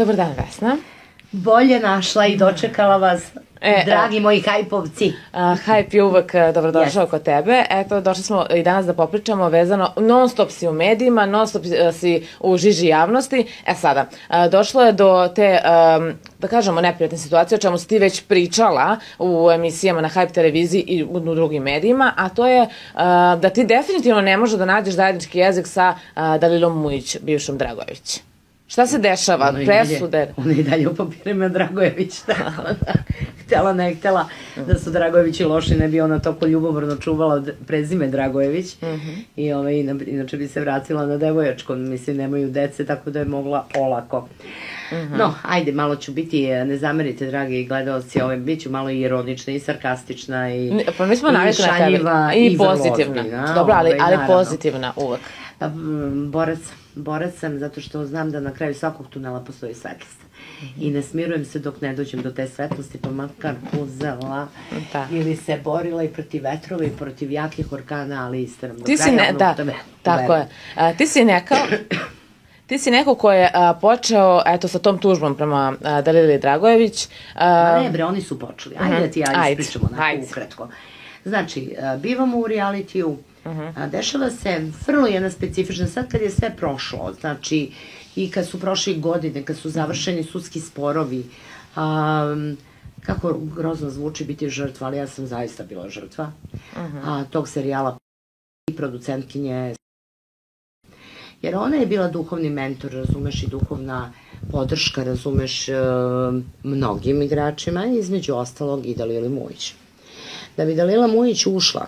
Dobar dan, Vesna. Bolje našla i dočekala vas, dragi moji hajpovci. Hajp je uvek dobrodošao kod tebe. Eto, došli smo i danas da popričamo vezano, non stop si u medijima, non stop si u žiži javnosti. Sada, došlo je do te, da kažemo, neprijatne situacije, o čemu si ti već pričala u emisijama na Hajp televiziji i u drugim medijima, a to je da ti definitivno ne možeš da nađeš zajednički jezik sa Dalilom Mujić, bivšom Dragojević. Šta se dešava? Presude? Ona i dalje u papirima Dragojević. Htela, ne htela da su Dragojevići loši, ne bi ona toko ljubomorno čuvala prezime Dragojević. I inače bi se vratila na devojačko. Mislim, nemaju dece, tako da je mogla olako. No, ajde, malo ću biti, ne zamerite, dragi gledalci, bit ću malo i ironična, i sarkastična, i šaljiva, i pozitivna. Dobro, ali pozitivna uvek. Borac sam zato što znam da na kraju svakog tunela postoji svetlost. I ne smirujem se dok ne dođem do te svetlosti, pa makar puzela ili se borila i protiv vetrova i protiv jakih orkana, ali istanom do kraja onog tebe. Tako je. Ti si neko ko je počeo, eto, sa tom tužbom prema Dalili Dragojević. Ne bre, oni su počeli. Ajde da ti ja ispričamo ukratko. Znači, bivamo u realitiju, dešava se vrlo jedna specifična, sad kad je sve prošlo, znači i kad su prošle godine, kad su završeni sudski sporovi, kako grozno zvuči biti žrtva, ali ja sam zaista bila žrtva tog serijala i producentkinje, jer ona je bila duhovni mentor, razumeš, i duhovna podrška, razumeš, mnogim igračima, između ostalog i Dalili Mujić. Da bi Dalila Mujić ušla,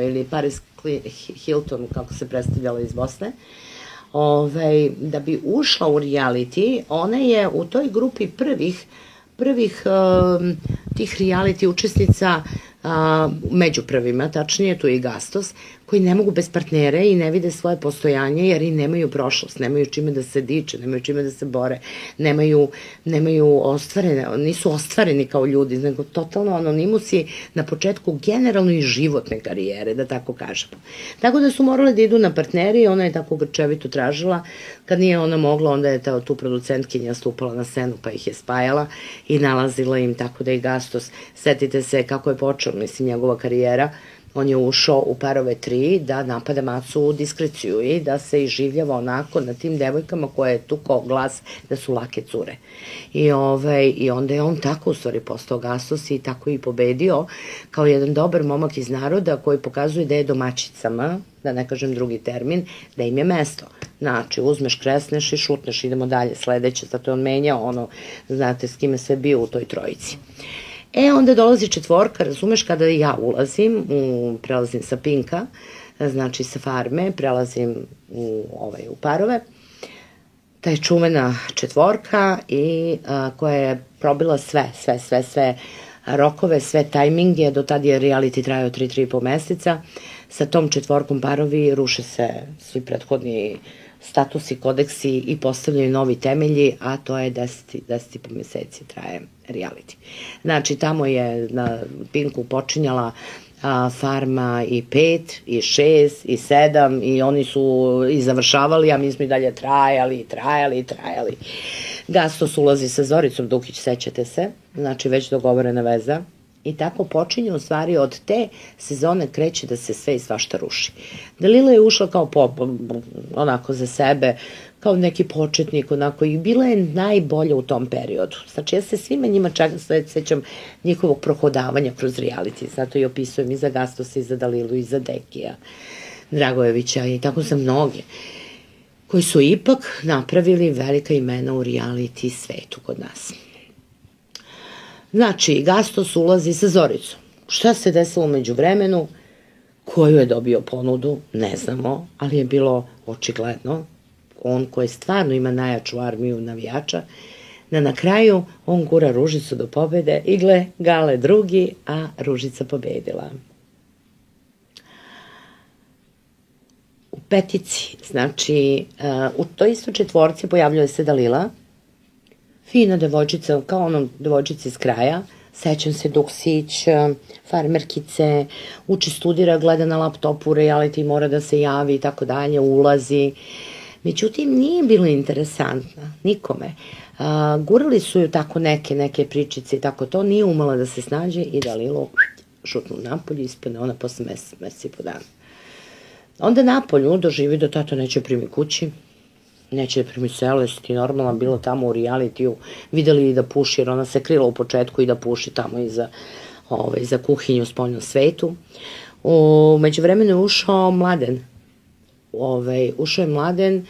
ili Paris Hilton, kako se predstavljala iz Bosne, da bi ušla u reality, ona je u toj grupi prvih tih reality učesnica, među prvima, tačnije, tu je i Gastos, koji ne mogu bez partnere i ne vide svoje postojanje jer i nemaju prošlost, nemaju čime da se diče, nemaju čime da se bore, nemaju ostvarene, nisu ostvareni kao ljudi, nego totalno anonimusi na početku generalno i životne karijere, da tako kažemo. Tako da su morale da idu na partneri i ona je tako grčevito tražila. Kad nije ona mogla, onda je tu producentkinja stupala na scenu pa ih je spajala i nalazila im, tako da i Gastos, setite se kako je počeo, mislim, njegova karijera. On je ušao u Parove 3 da napada Macu u diskreciju i da se iživljava onako na tim devojkama koje je tukao glas da su lake cure. I onda je on tako u stvari postao Gastos i tako i pobedio kao jedan dobar momak iz naroda koji pokazuje da je domaćicama, da ne kažem drugi termin, da im je mesto. Znači, uzmeš, kresneš i šutneš, idemo dalje, sledeće, zato je on menjao ono, znate, s kime sve bio u toj trojici. Onda dolazi četvorka, razumeš, kada ja ulazim, prelazim sa Pinka, znači sa Farme, prelazim u Parove. Ta je čuvena četvorka koja je probila sve rokove, sve tajminge, do tada je reality trajao 3,5 meseca. Sa tom četvorkom Parovi ruše se svi prethodni statusi, kodeksi i postavljaju novi temelji, a to je 10,5 meseci traje reality. Znači, tamo je na Pinku počinjala Farma i 5, i 6, i 7 i oni su i završavali, a mi smo i dalje trajali. Gastos ulazi sa Zoricom Dukić, sećate se, znači već dogovorena veza. I tako počinje, u stvari, od te sezone kreće da se sve i svašta ruši. Dalila je ušla kao onako za sebe, kao neki početnik, onako, i bila je najbolja u tom periodu. Znači, ja se svima njima čak sećam njihovog prohodavanja kroz reality, zato i opisujem i za Gastosa, i za Dalilu, i za Dekija Dragojevića, i tako za mnoge, koji su ipak napravili velika imena u reality svetu kod nas. Znači, Gastos ulazi sa Zoricom. Šta se desilo umeđu vremenu? Koju je dobio ponudu? Ne znamo, ali je bilo očigledno. On koji stvarno ima najjaču armiju navijača, da na kraju on gura Ružicu do pobede i gle, Gale drugi, a Ružica pobedila. U petici, znači, u toj isto četvorci pojavljuje se Dalila, fina devojčica, kao onom devojčica iz kraja, sećam se Duksić, farmerkice, uči, studira, gleda na laptopu, reality mora da se javi i tako dalje, ulazi. Međutim, nije bilo interesantna nikome. Gurali su ju tako neke pričice i tako to, nije umela da se snađe i da Lilo šutnu napolje, ispane ona posle mesec i po dana. Onda napolju doživi da tata neće primi kući, neće da primi Celest i normalno bilo tamo u realitiju, videli i da puši, jer ona se krila u početku i da puši tamo iza kuhinju u spoljnom svetu. Među vremenu je ušao Mladen. Ušao je Mladen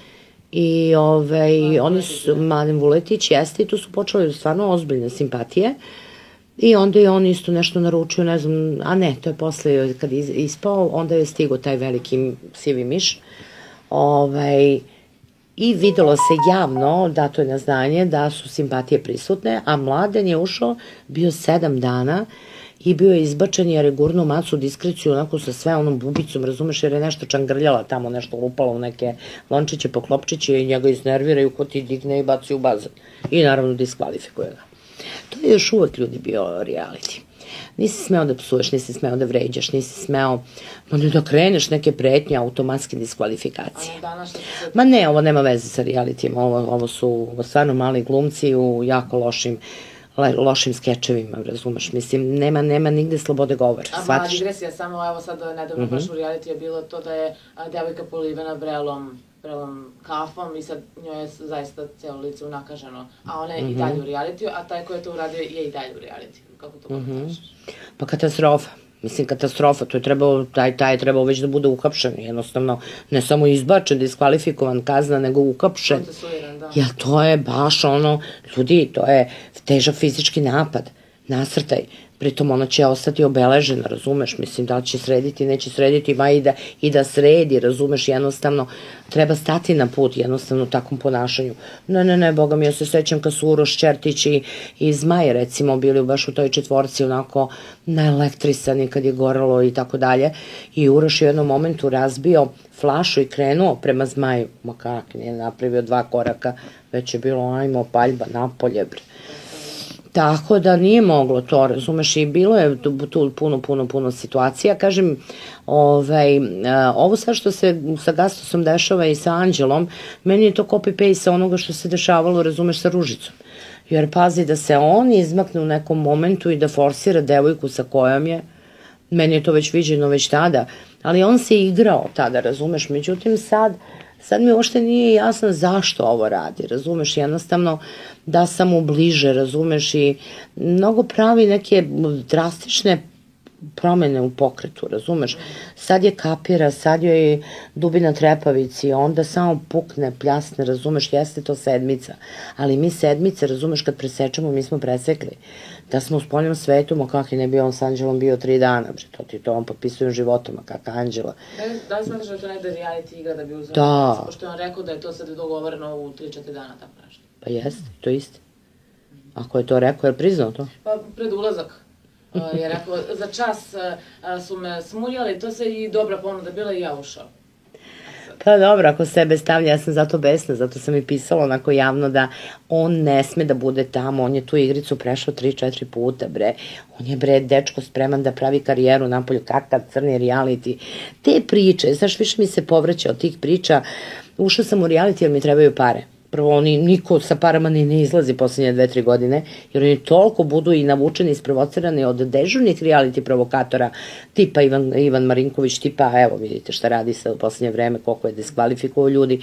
i oni su, Mladen Vuletić, jeste, i tu su počeli stvarno ozbiljne simpatije. I onda je on isto nešto naručio, ne znam, a ne, to je posle kad je ispao, onda je stigo taj veliki sivi miš. I videlo se javno, dato je na znanje, da su simpatije prisutne, a Mladen je ušao, bio 7 dana i bio je izbačen jer je gurnuo macu diskreciju onako sa sve onom bubicom, razumeš, jer je nešto čangrljala tamo, nešto lupala u neke lončiće, poklopčiće i njega iznerviraju ko ti digne i baci u bazen. I naravno diskvalifikuje ga. To je još uvek ljudi bio reality. Nisi smeo da psuješ, nisi smeo da vređaš, nisi smeo da kreneš neke pretnje, automatske diskvalifikacije. Ma ne, ovo nema veze sa realitijima, ovo su stvarno mali glumci u jako lošim skečevima, razumeš, mislim, nema nigde slobode govora, shvatiš? A mala digresija, samo evo sad nedavno baš u realitiju je bilo to da je devojka polivena vrelom kafom i sad njoj je zaista cijelo lice unakaženo, a ona je i dalje u realitiju, a taj ko je to uradio je i dalje u realitiju. Kako to komentariš? Pa katastrofa. Mislim, katastrofa, to je trebao, taj je trebao već da bude uhapšen, jednostavno, ne samo izbačen, diskvalifikovan, kazna, nego uhapšen. Procesuiran, da. Ja, to je baš ono, ljudi, to je težak fizički napad, nasrtaj, pritom ona će ostati obeležena, razumeš, mislim, da li će srediti, neće srediti, ma i da sredi, razumeš, jednostavno, treba stati na put, jednostavno, takvom ponašanju. Ne, boga mi, ja se sećam kad su Uroš Ćertić i Zmaj, recimo, bili baš u toj četvorci, onako, naelektrisani kad je goralo i tako dalje, i Uroš je u jednom momentu razbio flašu i krenuo prema Zmaju, ma kak, nije napravio 2 koraka, već je bilo, ajmo, paljba, napolje, bre. Tako da nije moglo to, razumeš, i bilo je tu puno situacija. Kažem, ovo sve što se sa Gastosom dešava i sa Anđelom, meni je to copy-paste sa onoga što se dešavalo, razumeš, sa Ružicom. Jer pazi da se on izmakne u nekom momentu i da forsira devojku sa kojom je, meni je to već viđeno već tada, ali on se igrao tada, razumeš, međutim sad mi uopšte nije jasno zašto ovo radi, razumeš, jednostavno da sam mu bliže, razumeš, i mnogo pravi neke drastične promene u pokretu, razumeš, sad je kapira, sad joj je Dubina Trepavici, onda samo pukne, pljasne, razumeš, jeste to sedmica, ali mi sedmice, razumeš, kad presečemo, mi smo presekli, da smo u spoljnom svetu, ma kak je ne bio on s Anđelom bio 3 dana, to on potpisujem životom, a kaka Anđela. Da li smatraš da je to negde reality igra da bi uzeo? Da. Pošto je on rekao da je to sad dogovoreno u 3-4 dana, tako nešto. Pa jeste, to isti. Ako je to rekao, je li priznao to? Pa pred ulazak je rekao, za čas su me smuljali, to se i dobra ponuda bila i ja ušao. Pa dobro, ako sebe stavlja, ja sam zato besna, zato sam i pisala onako javno da on ne sme da bude tamo, on je tu igricu prešao 3-4 puta, bre. On je, bre, dečko spreman da pravi karijeru napolju, kakav crni reality. Te priče, znaš, više mi se povraća od tih priča, ušao sam u reality jer mi trebaju pare. Prvo, niko sa parama ne izlazi poslednje 2-3 godine, jer oni toliko budu i navučeni, isprovocirani od dežurnih reality provokatora, tipa Ivan Marinković, tipa, evo vidite šta radi sa poslednje vreme, koliko je diskvalifikovao ljudi,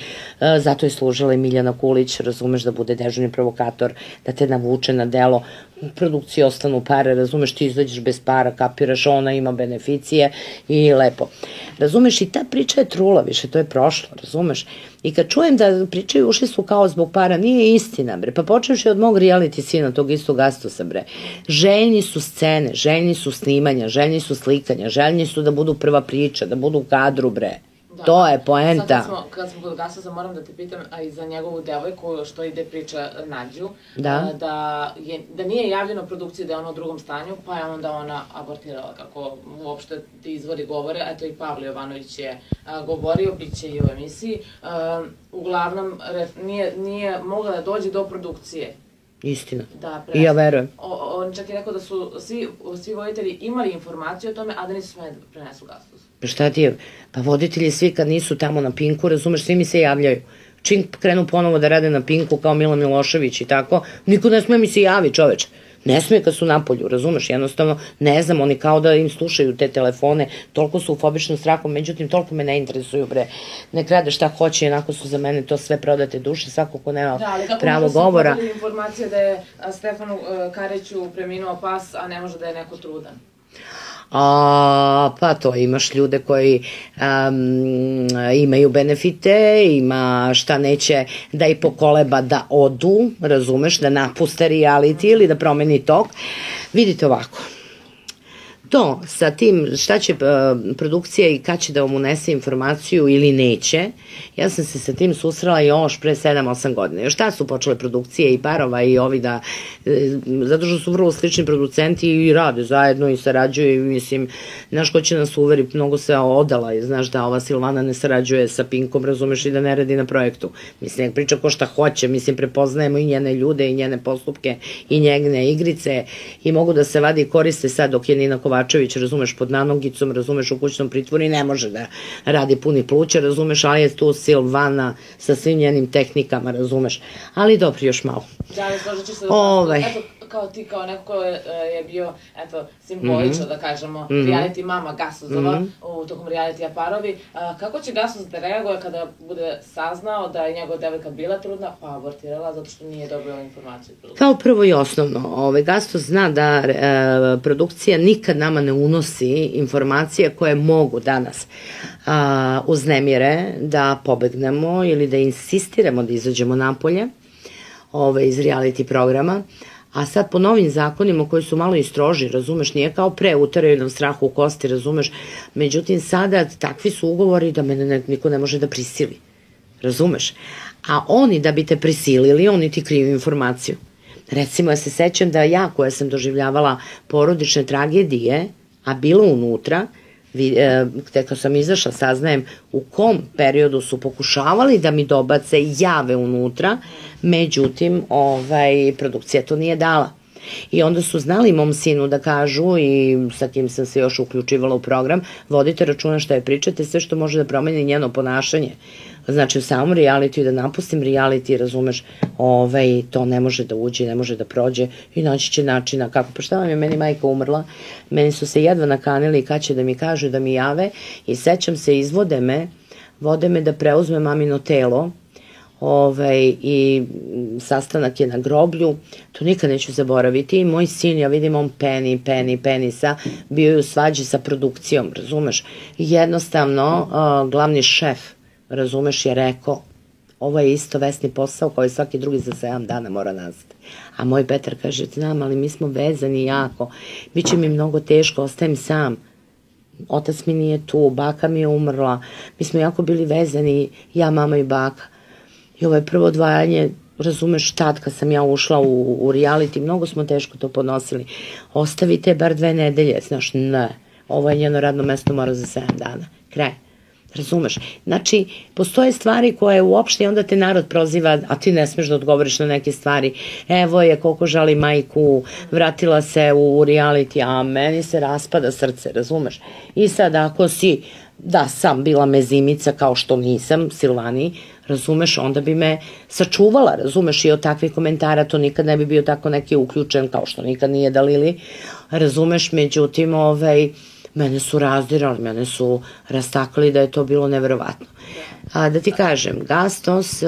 zato je služila i Miljana Kulić, razumeš, da bude dežurni provokator, da te navuče na delo, u produkciji ostanu pare, razumeš, ti izađeš bez para, kapiraš, ona ima beneficije i lepo. Razumeš, i ta priča je trula više, to je prošlo, razumeš. I kad čujem da pričaju ušli su kao zbog para, nije istina, bre, pa počeš od mog reality sina, tog istog Gastosa, bre. Željni su scene, željni su snimanja, željni su slikanja, željni su da budu prva priča, da budu u kadru, bre. To je poenta. Sad kad smo kod Gastosa, moram da te pitam, a i za njegovu devojku, što ide priča Nađu, da nije javljeno produkciji da je ona u drugom stanju, pa je onda ona abortirala, kako uopšte ti izvori govore, eto i Pavle Jovanović je govorio, bit će i u emisiji, uglavnom nije mogla da dođe do produkcije. Istina. I ja verujem. On čak je rekao da su svi voditelji imali informaciju o tome, a da nisu smeli da prenesu Gastosu. Pa šta ti je? Pa voditelji svi kad nisu tamo na Pinku, razumeš, svi mi se javljaju. čim krenu ponovo da rade na Pinku kao Mila Milošević i tako, niko ne sme mi se javi, čoveč. Ne smije kad su napolju, razumeš, jednostavno, ne znam, oni kao da im slušaju te telefone, toliko su u fobičnom strahu, međutim, toliko me ne interesuju, bre, nek rade šta hoće, jednako su za mene to sve prodate duše, svako ko nema pravo govora. Da, ali kako možda su podali informacije da je Stefanu Kariću preminuo pas, a ne može da je neko trudan? Pa to, imaš ljude koji imaju benefite, ima šta neće da i pokoleba da odu, razumeš, da napuste reality ili da promeni tok. Vidite ovako, to sa tim šta će produkcija i kad će da vam unese informaciju ili neće, ja sam se sa tim susrela još pre 7-8 godina. Još tad su počele produkcije i Parova i ovi da, zato što su vrlo slični producenti i rade zajedno i sarađuju i mislim, znaš ko će nas uveriti, mnogo se odala i znaš da ova Silvana ne sarađuje sa Pinkom, razumeš, i da ne radi na projektu. Mislim, nek priča ko šta hoće, mislim, prepoznajemo i njene ljude i njene postupke i njene igrice i mogu da se vadi i koriste sad dok je Nina Kovačević, razumeš, pod nanogicom, razumeš, u kućnom pritvoru i ne može da radi puni pluća, razumeš, ali je tu Silvana sa svim njenim tehnikama, razumeš, ali dobro, još malo. Da, ali složit ću se da eto, kao ti, kao neko ko je bio, eto, simbolično, da kažemo, reality mama Gasuzova, u tokom reality-a Parovi, kako će Gasuz da reaguje kada bude saznao da je njegova devojka bila trudna, pa abortirala, zato što nije dobila informaciju? Kao prvo i osnovno, Gasuz zna da produkcija nikad nama ne unosi informacije koje mogu danas uznemire da pobegnemo ili da insistiramo da izađemo napolje iz reality programa. A sad po novim zakonima koji su malo i stroži, razumeš, nije kao pre, utaraju nam strahu u kosti, razumeš, međutim sada takvi su ugovori da mene niko ne može da prisili, razumeš, a oni da bi te prisilili, oni ti kriju informaciju. Recimo, ja se sećam da ja koja sam doživljavala porodične tragedije, a bila unutra, kad sam izašla, saznajem u kom periodu su pokušavali da mi dobace jave unutra, međutim, produkcija to nije dala. I onda su znali mom sinu da kažu, i sa kim sam se još uključivala u program, vodite računa šta je pričate, sve što može da promeni njeno ponašanje. Znači, u samom realitiju, da napustim reality, razumeš, to ne može da uđe, ne može da prođe i naći će načina kako. Pa šta vam je, meni majka umrla, meni su se jedva nakanili kad će da mi kažu, da mi jave i sećam se, vode me da preuzme mamino telo i sastanak je na groblju, to nikad neću zaboraviti i moj sin, ja vidim on peni bio je u svađi sa produkcijom, razumeš, jednostavno glavni šef, razumeš, je rekao ovo je isto vesni posao kao i svaki drugi za 7 dana mora nastati. A moj Petar kaže, znam, ali mi smo vezani jako, bit će mi mnogo teško, ostajem sam, otac mi nije tu, baka mi je umrla, mi smo jako bili vezani, ja, mama i baka. I ovo je prvo odvajanje, razumeš, tad kad sam ja ušla u reality, mnogo smo teško to podnosili. Ostavite bar 2 nedelje, znaš, ne, ovo je njeno radno mesto, mora za 7 dana, kraj. Razumeš? Znači, postoje stvari koje uopšte onda te narod proziva, a ti ne smeš da odgovoriš na neke stvari. Evo je koliko žali majku, vratila se u reality, a meni se raspada srce, razumeš? I sad ako si, da sam bila mezimica kao što nisam, Silvani, razumeš, onda bi me sačuvala, razumeš, i od takvih komentara to nikad ne bi bio tako neki uključen kao što nikad nije Dalili, razumeš, međutim, mene su razdirali, mene su rastakali da je to bilo neverovatno. Da ti kažem, Gastos,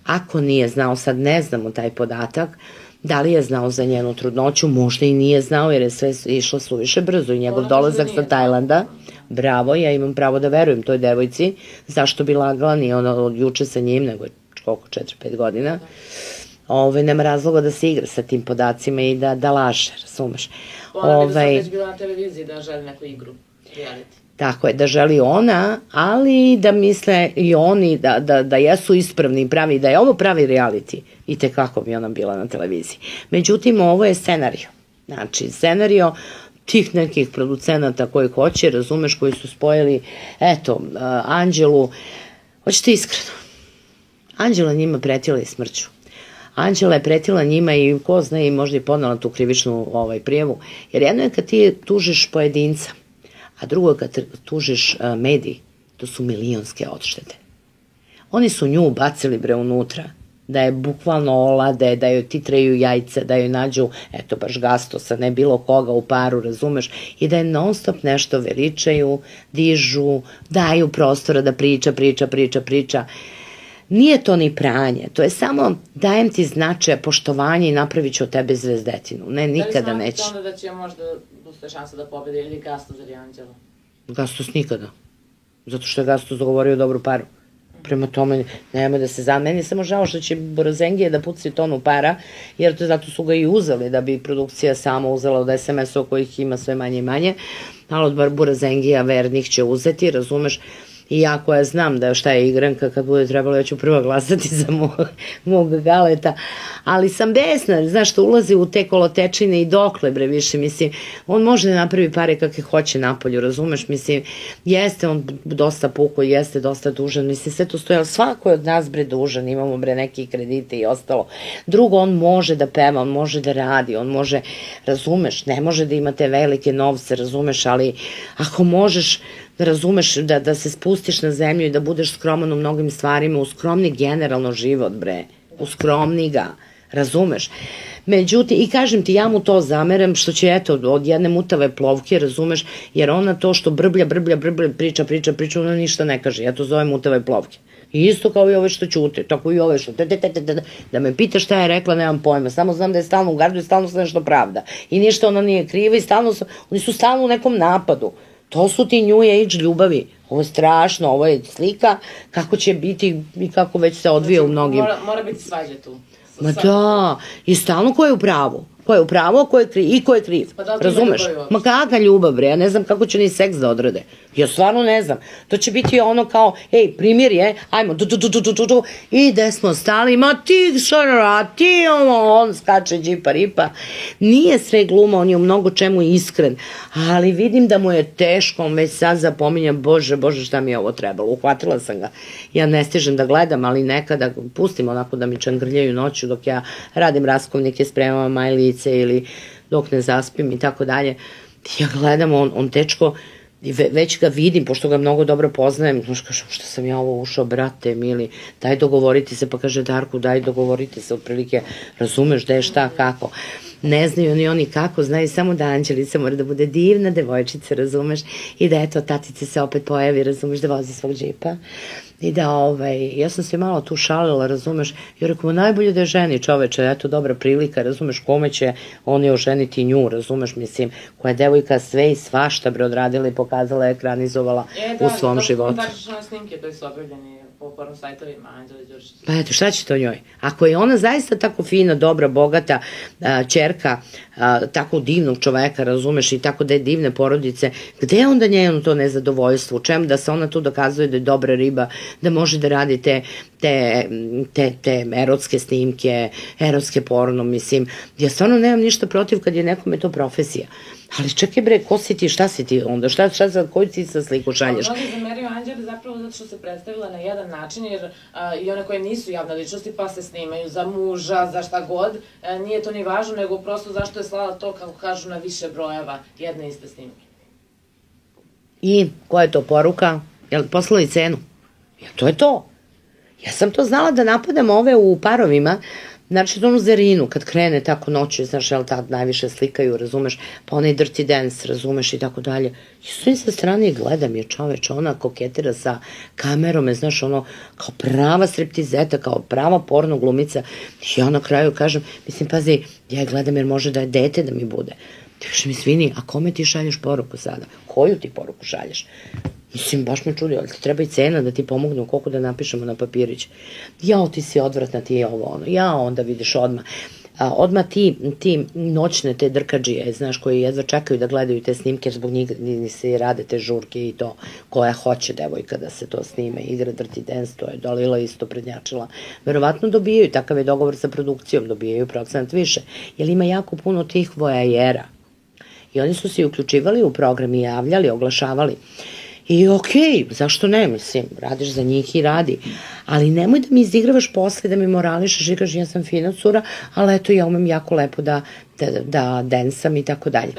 ako nije znao, sad ne znamo taj podatak, da li je znao za njenu trudnoću, možda i nije znao jer je sve išlo suviše brzo i njegov dolazak sa Tajlanda, bravo, ja imam pravo da verujem toj devojci, zašto bi lagala, nije ona od juče sa njim, nego je koliko, 4-5 godina, nema razloga da se igra sa tim podacima i da laže, razumeš. Ona bi sad već bila na televiziji da želi neku igru, reality. Tako je, da želi ona, ali da misle i oni da jesu ispravni i pravi, da je ovo pravi reality. I tekako bi ona bila na televiziji. Međutim, ovo je scenario. Znači, scenario tih nekih producenata koji hoće, razumeš, koji su spojili, eto, Anđelu, hoćete iskreno, Anđela njima pretila i smrću. Anđela je pretila njima i ko zna i možda i podnala tu krivičnu prijavu, jer jedno je kad ti tužiš pojedinca, a drugo je kad tužiš medij, to su milionske odštete. Oni su nju bacili bre unutra, da je bukvalno olade, da joj titreju jajca, da joj nađu, eto baš gastosa, ne bilo koga u paru, razumeš, i da je non stop nešto veličaju, dižu, daju prostora da priča. Nije to ni pranje, to je samo dajem ti značaja, poštovanje i napravit ću od tebe zvezdetinu. Ne, nikada neće. Da li onda da će možda postoje šansa da pobedi ili Gastos ili Anđelo? Gastos nikada. Zato što je Gastos dogovorio dobru paru. Prema tome, nema da se zameni. Samo žao što će Burazengije da puci tonu para, jer zato su ga i uzeli, da bi produkcija sama uzela od SMS-a kojih ima sve manje i manje. Ali od Burazengija vernih će uzeti, razumeš? I ja koja znam da šta je igranka, kad bude trebalo, ja ću prvo glasati za mog Galeta, ali sam besna, znaš, što ulazi u te kolotečine i dokle, bre, više, mislim, on može da napravi pare kakve hoće napolju, razumeš, mislim, jeste on dosta puko, jeste dosta dužan, mislim, sve to stoje, ali svako je od nas, bre, dužan, imamo, bre, neki kredite i ostalo. Drugo, on može da peva, on može da radi, on može, razumeš, ne može da ima te velike novce, razumeš, ali ako možeš, razumeš, da se spustiš na zemlju i da budeš skroman u mnogim stvarima, uskromni generalno život, bre, uskromni ga, razumeš. Međutim, i kažem ti, ja mu to zameram, što će, eto, od jedne mutave plovke, razumeš, jer ona to što brblja, priča, ona ništa ne kaže, ja to zovem mutave plovke. I isto kao i ove što ćute, tako i ove što da me pita šta je rekla, nemam pojma, samo znam da je stalno u gardu i stalno se nešto pravda. I ništa ona nije kriva i oni su stalno u nekom napadu. To su ti new age ljubavi. Ovo je strašno, ovo je slika kako će biti i kako već se odvija u mnogim... Mora biti svađa tu. Ma da, i stalno ko je u pravu. Ko je u pravu, i ko je kriv. Razumeš? Ma kakva ljubav, bre, ja ne znam kako će ni seks da odrade. Ja stvarno ne znam. To će biti ono kao, ej, primjer je, ajmo, i gde smo stali, ma ti, on skače džipa ripa. Nije sve gluma, on je u mnogo čemu iskren, ali vidim da mu je teško, on već sad zapominjam, bože, šta mi je ovo trebalo, uhvatila sam ga. Ja ne stižem da gledam, ali nekada pustim onako da mi čangrljaju noću dok ja radim raskovnike, spremam majlice ili dok ne zaspim i tako dalje. Ja gledam, on tečko, već ga vidim, pošto ga mnogo dobro poznajem, znaš, kažem, šta sam ja ovo ušao, brate, mili, daj dogovoriti se, pa kaže Darku, daj dogovoriti se, otprilike, razumeš da je šta, kako. Ne znaju ni oni kako, znaju samo da Anđelica mora da bude divna devojčica, razumeš, i da eto, tatice se opet pojavi, razumeš, da vozi svog džipa. I da, ja sam se malo tu šalila, razumeš, i rekao, najbolje da je ženi čoveče, eto, dobra prilika, razumeš, kome će on je oženiti nju, razumeš, mislim, koja je devojka sve i svašta bre odradila i pokazala, ekranizovala u svom životu. Da, kontaktiš na snimke koji su objavljeni po porno sajtovima, Anđeli Đurišić. Pa eto, šta će to njoj? Ako je ona zaista tako fina, dobra, bogata ćerka, tako divnog čoveka, razumeš, i tako da je divne porodice, gde je onda njeno to nezadovoljstvo? U čemu da se ona tu dokazuje da je dobra riba, da može da radi te erotske snimke, erotske porno, mislim, ja stvarno nemam ništa protiv kad je nekome to profesija. Ali čekaj bre, ko si ti, šta si ti onda, koju ti sa sliku šalješ? Mnogi zameraju Anđeli zapravo zato što se predstavila na jedan način, jer i one koje nisu javne ličnosti pa se snimaju za muža, za šta god, nije to ni važno, nego prosto zašto je slala to, kako kažu, na više brojeva jedne iste snimke. I koja je to poruka? Jel poslali cenu? Ja, to je to. Ja sam to znala da napadam ove u parovima, znači onu Zerinu, kad krene tako noću, znaš, jel tad najviše slikaju, razumeš, pa onaj dirty dance, razumeš, i tako dalje. I stojim sa strane i gledam je, čoveč, ona koketira sa kamerom, znaš, ono, kao prava striptizeta, kao prava porno glumica. I ja na kraju kažem, mislim, pazi, ja je gledam jer može da je dete da mi bude. Ti kažem, izvini, a kome ti šalješ poruku sada? Koju ti poruku šalješ? Mislim, baš me čudi, ali ti treba i cena da ti pomognu koliko da napišemo na papirić. Jao, ti si odvratna, ti je ovo ono. Jao, onda vidiš odmah. Odmah ti noćne te drkađije, znaš, koji jedva čekaju da gledaju te snimke, zbog njih se i rade te žurke i to, koja hoće devojka da se to snime, igra dirty dance, to je Dalila isto prednjačila. Verovatno dobijaju, takav je dogovor sa produkcijom, dobijaju procenat više, jer ima jako puno tih vojajera. I oni su se uključivali u program i javljali, oglašavali. I okej, zašto ne, mislim, radiš za njih i radi, ali nemoj da mi izigravaš posle, da mi morališaš i kažeš ja sam fina cura, ali eto ja umem jako lepo da densam i tako dalje.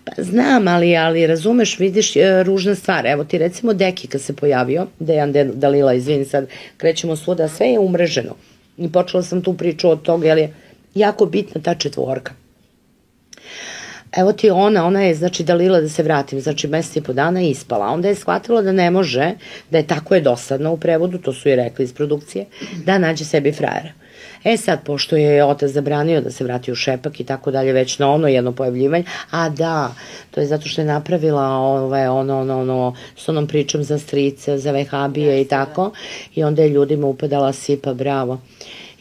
Pa znam, ali razumeš, vidiš ružna stvar. Evo ti recimo Deki kad se pojavio, Dejan Dalila, izvini sad, krećemo svuda, sve je umreženo. I počela sam tu priču od toga, jer je jako bitna ta četvorka. Evo ti ona je, znači, Dalila, da se vratim, znači, mesec i po dana je ispala. Onda je shvatila da ne može, da je tako je dosadno u prevodu, to su i rekli iz produkcije, da nađe sebi frajera. Sad, pošto je otac zabranio da se vrati u Šepak i tako dalje, već na ono jedno pojavljivanje, a da, to je zato što je napravila s onom pričom za strice, za vehabije i tako, i onda je ljudima upadala sipa, bravo.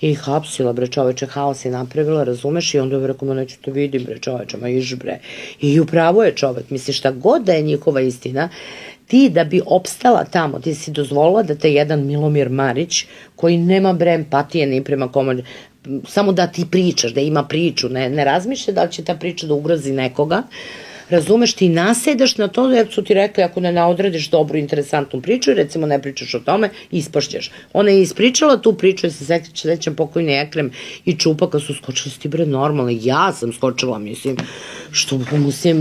I hapsila, bre, čoveče, haos je napravila, razumeš, i onda je rekao, neću te vidim, bre, čoveče, ma iš, bre. I upravo je čovek, misli, šta god da je njihova istina, ti da bi opstala tamo, ti si dozvolila da te jedan Milomir Marić, koji nema, bre, empatije ni prema kome, samo da ti pričaš, da ima priču, ne razmišlja da li će ta priča da ugrozi nekoga, razumeš, ti nasedaš na to, jer su ti rekli, ako ne naodradiš dobru, interesantnu priču i recimo ne pričaš o tome, ispašćeš. Ona je ispričala tu priču, ja se sećam pokojni Ekrem i Čupa, kad su skočili, si ti bre normalni, ja sam skočila, mislim, što, mislim,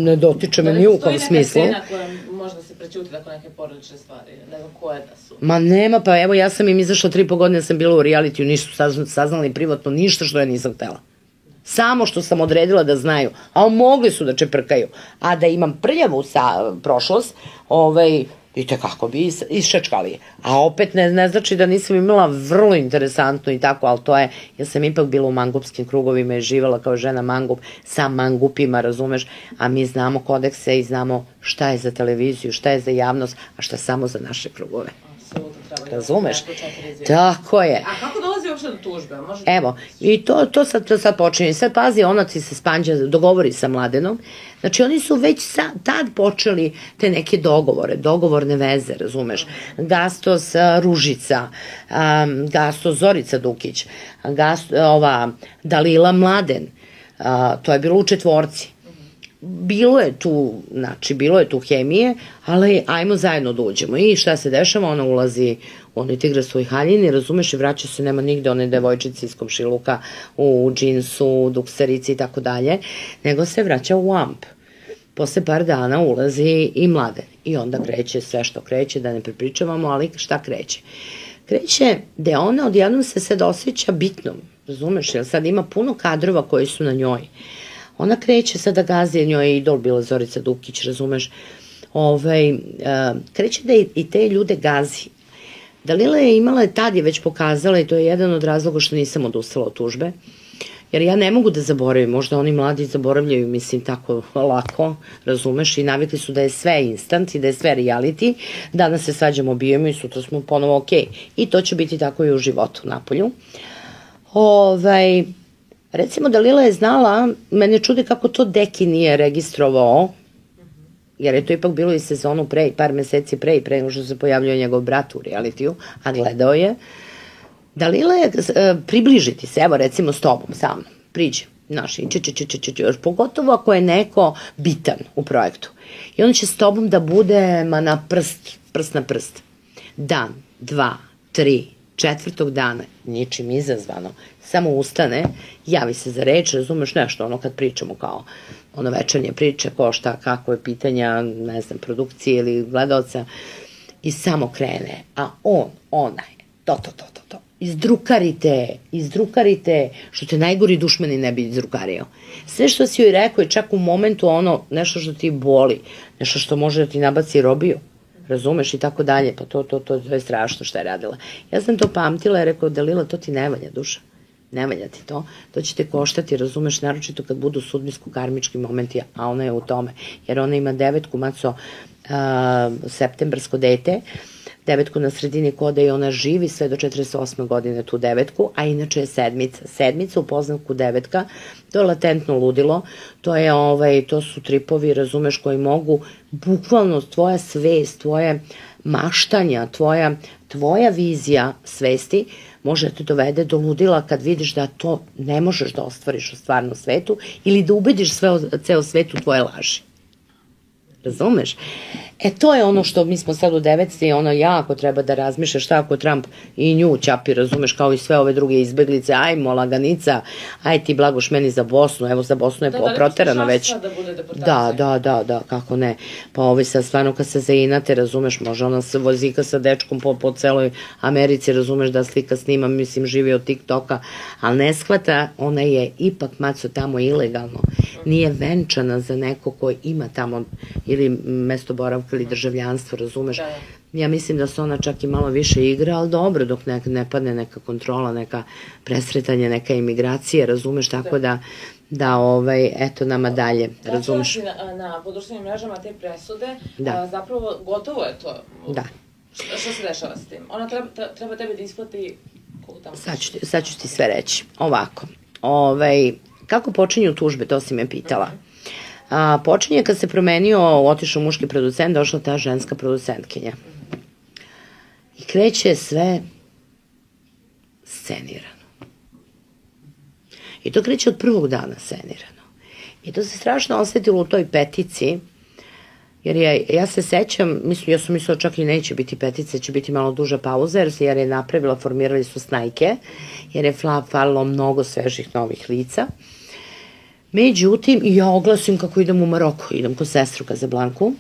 ne dotiče me ni u kom smislu. Da li postoji neka scena koja možda se prećuti tako neke porodične stvari, ne znam koje da su? Ma nema, pa evo ja sam im izašla 3,5 godine, sam bila u realitiju, nisu saznali privatno ništa što ja nisam htela. Samo što sam odredila da znaju, a mogli su da čeprkaju, a da imam prljavu prošlost, i tekako bi iščečkali. A opet ne znači da nisam imala vrlo interesantno i tako, ali to je, ja sam ipak bila u mangupskim krugovima i živala kao žena mangup, sa mangupima, razumeš, a mi znamo kodekse i znamo šta je za televiziju, šta je za javnost, a šta samo za naše krugove. Razumeš? Tako je. A kako dolazi uopšte do tužbe? Evo, i to sad počinje. Sad pazi, ona ti se Spanđa dogovori sa Mladenom. Znači, oni su već tad počeli te neke dogovorne veze, razumeš? Gastos Ružica, Gastos Zorica Dukić, Dalila Mladen, to je bilo u četvorci. Bilo je tu hemije, ali ajmo zajedno da uđemo. I šta se dešava? Ona ulazi u onoj tigrastoj haljini, razumeš, i vraća se, nema nigde one devojčice iz komšiluka u džinsu, dukserici i tako dalje, nego se vraća u AMP. Posle par dana ulazi i Mladen. I onda kreće sve što kreće, da ne prepričavamo, ali šta kreće? Kreće da ona odjednom se sad osjeća bitnom, razumeš, jer sad ima puno kadrova koji su na njoj. Ona kreće sada gazi, njoj je idol bila Zorica Dukić, razumeš, kreće da i te ljude gazi. Dalila je imala, tad je već pokazala, i to je jedan od razloga što nisam odustala od tužbe, jer ja ne mogu da zaboravim, možda oni mladi zaboravljaju, mislim, tako lako, razumeš, i navikli su da je sve instant i da je sve reality, danas se svađamo, bijemo i sutra smo ponovo okej. I to će biti tako i u životu napolju. Recimo, Dalila je znala, mene čudi kako to Deki nije registrovao, jer je to ipak bilo i sezonu pre, i par meseci pre, i pre nego što se pojavljao njegov brat u realitiju, a gledao je. Dalila je približiti se, evo recimo s tobom, sa mnom, priđe, znaš, pogotovo ako je neko bitan u projektu. I on će s tobom da bude na prst na prst. Dan, 2, 3, 4. dana, ničim izazvano, samo ustane, javi se za reč, razumeš nešto, ono kad pričamo kao ono večernje priče, ko šta, kako je pitanja, ne znam, produkcije ili gledalca, i samo krene, a ona je, to. Izdrukarite, što te najgori dušmani ne bi izdrukario. Sve što si joj rekao je čak u momentu ono, nešto što ti boli, nešto što može da ti nabaci robiju, razumeš, i tako dalje, pa to je strašno što je radila. Ja sam to pamtila i rekao, Dalila, to ti ne valja, duša, ne valja ti to će te koštati, razumeš, naročito kad budu sudbinsko-karmički momenti, a ona je u tome, jer ona ima 9, maco, septembarsko dete, 9 na sredini koda i ona živi sve do 48. godine tu 9, a inače je sedmica u poznatku 9, to je latentno ludilo, to su tripovi, razumeš, koji mogu bukvalno tvoja svest, tvoje maštanja, tvoja vizija svesti može da te dovede do ludila kad vidiš da to ne možeš da ostvariš u stvarnom svetu ili da ubediš ceo svet u tvoje laži. razumeš? To je ono što mi smo sad u 9. i ono jako treba da razmišlja šta ako Trump i nju ćapi, razumeš, kao i sve ove druge izbeglice, ajmo laganica, aj ti Blagoš meni za Bosnu, evo za Bosnu je proterano već. Da bude deportacija. Da, kako ne. Pa ovi sad stvarno kad se zainate, razumeš, može ona se vozika sa dečkom po celoj Americi, razumeš, da slika snima, mislim, živi od TikToka, ali ne shvata, ona je ipak maco tamo ilegalno. Nije venčana za neko ko ima tamo ili mesto boravka ili državljanstvo, razumeš? Ja mislim da se ona čak i malo više igra, ali dobro, dok ne padne neka kontrola, neka presretanje, neka imigracija, razumeš? Tako da, eto nama dalje, razumeš? Znači, na područnim mrežama te presude, zapravo gotovo je to. Da. Što se dešava s tim? Ona treba tebi da isplati koliko tamo? Sad ću ti sve reći. Ovako, kako počinju tužbe, to si me pitala. Počinje kad se promenio, otišao muški producent, došla ta ženska producentkinja. I kreće sve scenirano. I to kreće od prvog dana scenirano. I to se strašno osetilo u toj petici, jer ja se sećam, ja sam mislila čak i neće biti petice, će biti malo duža pauza, jer je napravila, formirali su snajke, jer je falilo mnogo svežih novih lica. Međutim, ja oglasim kako idem u Maroko, idem kod sestru Kazablanku.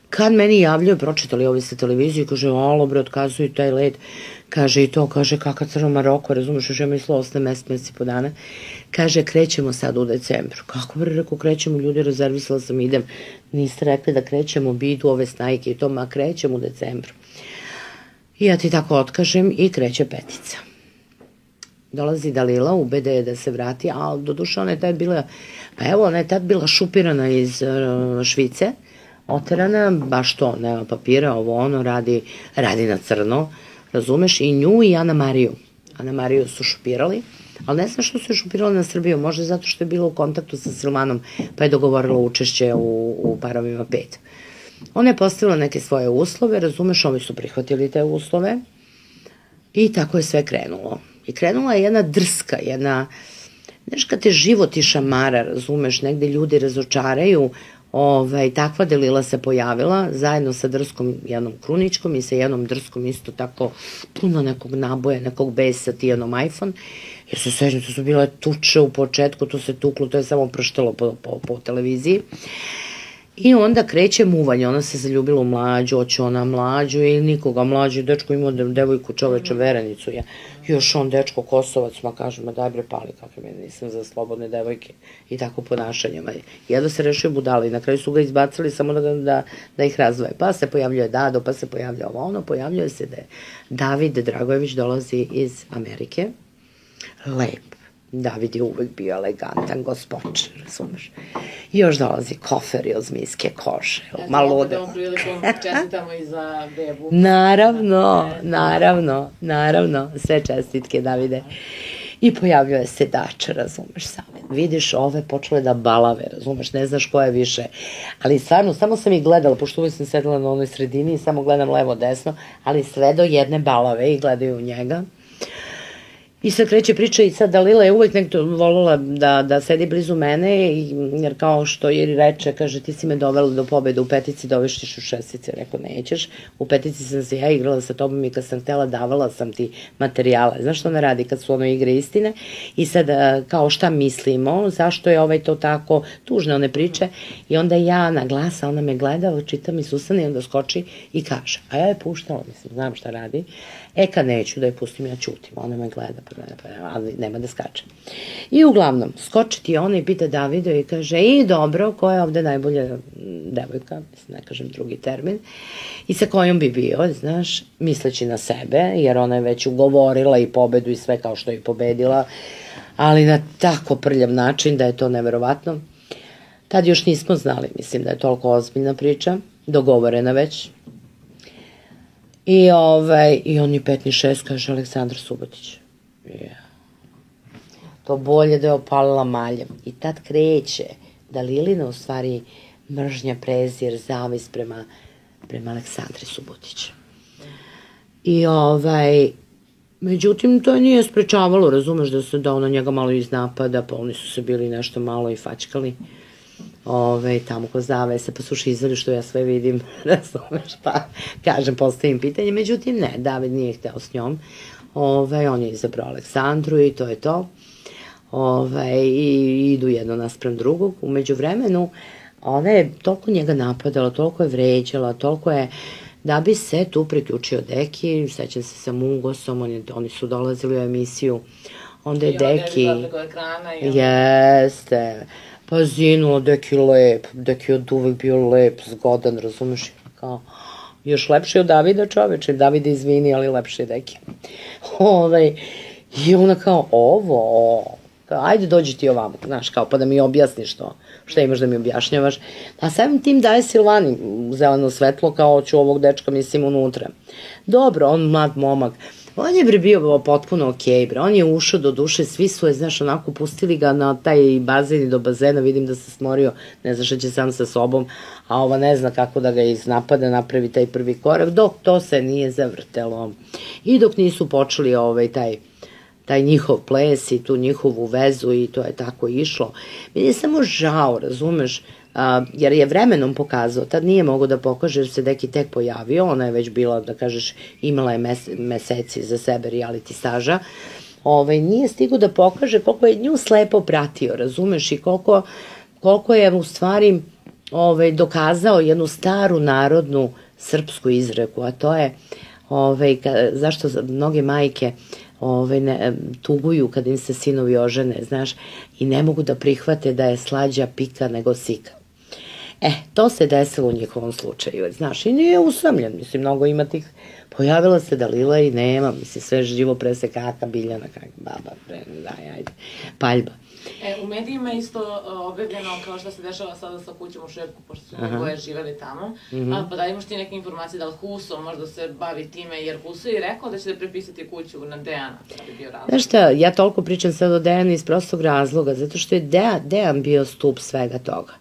Kad meni javljaju, pročitali ovi sa televiziju, kaže, alo bre, otkazuju taj let, kaže i to, kaže, kakav crno Maroko, razumeš, još ja mislila, ostaje mesec i po dana. Kaže, krećemo sad u decembru. Kako bre, rekao, krećemo, ljudi, rezervisala sam, idem. Niste rekli da krećemo, bidu ove snajke i to, ma krećemo u decembru. I ja ti tako otkažem i kreće petica. Dolazi Dalila, ubede je da se vrati, a doduše ona je tad bila, ona je tad bila šupirana iz Švice, oterana, baš to, nema papira, ovo ono, radi na crno, razumeš, i nju i Ana Mariju. Ana Mariju su šupirali, ali ne znam što su je šupirali na Srbiju, možda zato što je bila u kontaktu sa Silmanom, pa je dogovorila učešće u Parovima 5. Ona je postavila neke svoje uslove, razumeš, ovi su prihvatili te uslove i tako je sve krenulo. I krenula je jedna drska, znaš kad te život i šamara, razumeš, negde ljudi razočaraju, takva Dalila se pojavila, zajedno sa drskom jednom kruničkom i sa jednom drskom isto tako puno nekog naboja, nekog besa, ti jednom iPhone, jer se svežno, to su bile tuče u početku, to se tuklo, to je samo prštalo po televiziji. I onda kreće muvanje, ona se zaljubila u mlađu, hoće ona mlađu i nikoga mlađu, dečko imao devojku čoveče verenicu, još on dečko Kosovac, ma kaže, ma daj bre pali, kakve meni nisam za slobodne devojke i tako ponašanje. Jedno se rešio budala i na kraju su ga izbacili samo da ih razvoje. Pa se pojavljuje Dado, pa se pojavljuje ono, pojavljuje se da je David Dragojević dolazi iz Amerike, lep. David je uvek bio elegantan gospodin, razumeš. I još dolazi kofer od zmijske kože, malude. Da ovom prilikom čestitamo i za bebu. Naravno, sve čestitke, Davide. I pojavljuje se Dača, razumeš, samo. Vidiš, ove počele da balave, razumeš, ne znaš ko je više. Ali stvarno, samo sam ih gledala, pošto uvijek sam sedela na onoj sredini i samo gledam levo, desno, ali sve do jedne balave i gledaju u njega. I sad kreće priča i sad Dalila je uvek nekto volila da sedi blizu mene, jer kao što Iri reče, kaže, ti si me dovela do pobede u petici, dovešćeš u šestice, rekao, nećeš. U petici sam se ja igrala sa tobom i kad sam htela, davala sam ti materijale. Znaš što ona radi kad su ono igre istine? I sad kao šta mislimo, zašto je to tako, tužne one priče. I onda ja na glasa, ona me gleda, čita mi susane i onda skoči i kaže. A ja je puštala, mislim, znam šta radi. Kad neću da je pustim, ja ćutim. Ona me gleda, ali nema da skače. I uglavnom, skoči ti ona i pita Davida i kaže, i dobro, ko je ovde najbolja devojka, mislim, ne kažem drugi termin, i sa kojom bi bio, znaš, misleći na sebe, jer ona je već ugovorila i pobedu i sve kao što je i pobedila, ali na tako prljav način da je to neverovatno. Tad još nismo znali, mislim da je toliko ozbiljna priča, dogovorena već. I on je 5 ni 6, kaže Aleksandar Subotić. To bolje da je opalila maljem. I tad kreće Dalilina u stvari mržnja, prezir, zavis prema Aleksandri Subotić. I međutim, to je nije sprečavalo, razumeš, da ona njega malo iznapada, pa oni su se bili nešto malo i faćkali. tamo ko zavese, pa su šizali što ja sve vidim, razumeš, pa kažem, postavim pitanje, međutim ne, David nije hteo s njom, on je izabrao Aleksandru i to je to, i idu jedno naspram drugog, umeđu vremenu, ona je toliko njega napadala, toliko je vređala, toliko je, da bi se tu priključio Deki, sećam se sa Mungosom, oni su dolazili u emisiju, onda je Deki, jeste, pa zinuo, Deki lep, Deki je od uvek bio lep, zgodan, razumeš, kao, još lepši od Davida, čoveče, Davide izvini, ali lepši je Deki. I ona kao, ajde dođi ti ovamo, znaš, kao, pa da mi objasniš to, šta imaš da mi objašnjavaš. A samim tim daje Silvani zeleno svetlo, kao ću ovog dečka, mislim, unutra. Dobro, on mlad momak, on je bio potpuno okej, on je ušao do duše, svi su je, znaš, onako pustili ga na taj bazen i do bazena, vidim da se smorio, ne znaš šta će sam sa sobom, a ova ne zna kako da ga iznapada, napravi taj prvi korak, dok to se nije zavrtelo. I dok nisu počeli taj njihov ples i tu njihovu vezu i to je tako išlo. Meni je samo žao, razumeš, jer je vremenom pokazao, tad nije mogo da pokaže jer se Deki tek pojavio, ona je već bila, da kažeš, imala je meseci za sebe reality staža, nije stigo da pokaže koliko je nju slepo pratio, razumeš, i koliko je u stvari dokazao jednu staru narodnu srpsku izreku, a to je zašto mnoge majke tuguju kad im se sinovi ožene, znaš, i ne mogu da prihvate da je slađa pika nego sika. To se desilo u njihovom slučaju, znaš, i nije usamljen, mislim, mnogo ima tih, pojavila se Dalila i nema, mislim, sve živo pre se kaka, Biljana, kaka, baba, daj, ajde, paljba. U medijima je isto objavljeno kao što se dešava sada sa kućom u Šepku, pošto su koje živeli tamo, pa da imaš ti neke informacije da li Huso možda se bavi time, jer Huso je rekao da će da prepisati kuću na Dejana, da bi bio razlog. Znaš šta, ja toliko pričam sad o Dejanu iz prostog razloga, zato što je Dejan bio stup svega toga.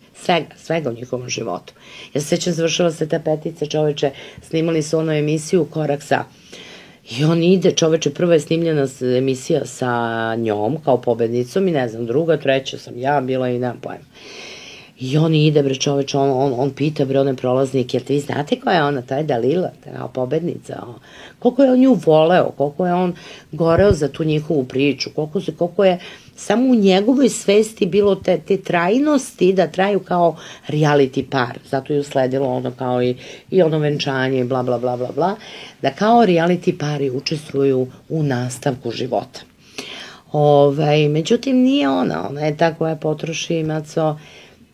Svega u njihovom životu. Ja se sećam, završila se ta petica, čoveče, snimali su onu emisiju Korak sa. I on ide, čoveče, prva je snimljena emisija sa njom, kao pobednicom, i ne znam, druga, treća sam ja bila i nemam pojma. I on ide, bre, čoveče, on pita, bre, one prolaznike, jer vi znate koja je ona, ta je Dalila, ta pobednica, koliko je on nju voleo, koliko je on goreo za tu njihovu priču, koliko je samo u njegovoj svesti bilo te trajnosti da traju kao reality par, zato je usledilo ono kao i ono venčanje i bla bla bla bla bla, da kao reality pari učestvuju u nastavku života. Međutim, nije ona je ta koja potroši, maco,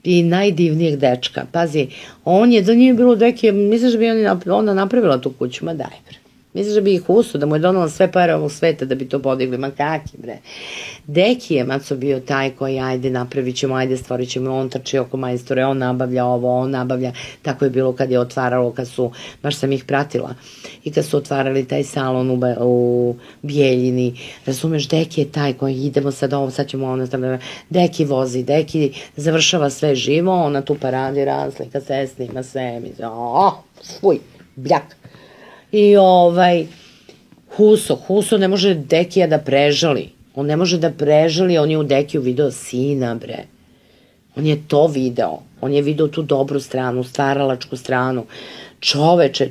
i najdivnijeg dečka. Pazi, da nije bilo Deki, misliš da bi ona napravila tu kuću? Ma daj, bre. Misliš da bi ih Huso, da mu je donala sve pare ovog sveta da bi to podigli? Ma kaki, bre. Deki je, maco, bio taj koji, ajde, napravit ćemo, ajde, stvorit ćemo, on trči oko majstore, on nabavlja ovo, on nabavlja. Tako je bilo kad je otvaralo, baš sam ih pratila, i kad su otvarali taj salon u Bijeljini. Razumeš, Deki je taj koji idemo sad ovo, sad ćemo ono, Deki vozi, Deki završava sve živo, ona tu paradi, razlika se, snima se, fuj, bljak. I Huso ne može Dekija da prežali. On ne može da prežali, on je u Dekiju video sina, bre. On je to video. On je video tu dobru stranu, stvaralačku stranu. Čoveče,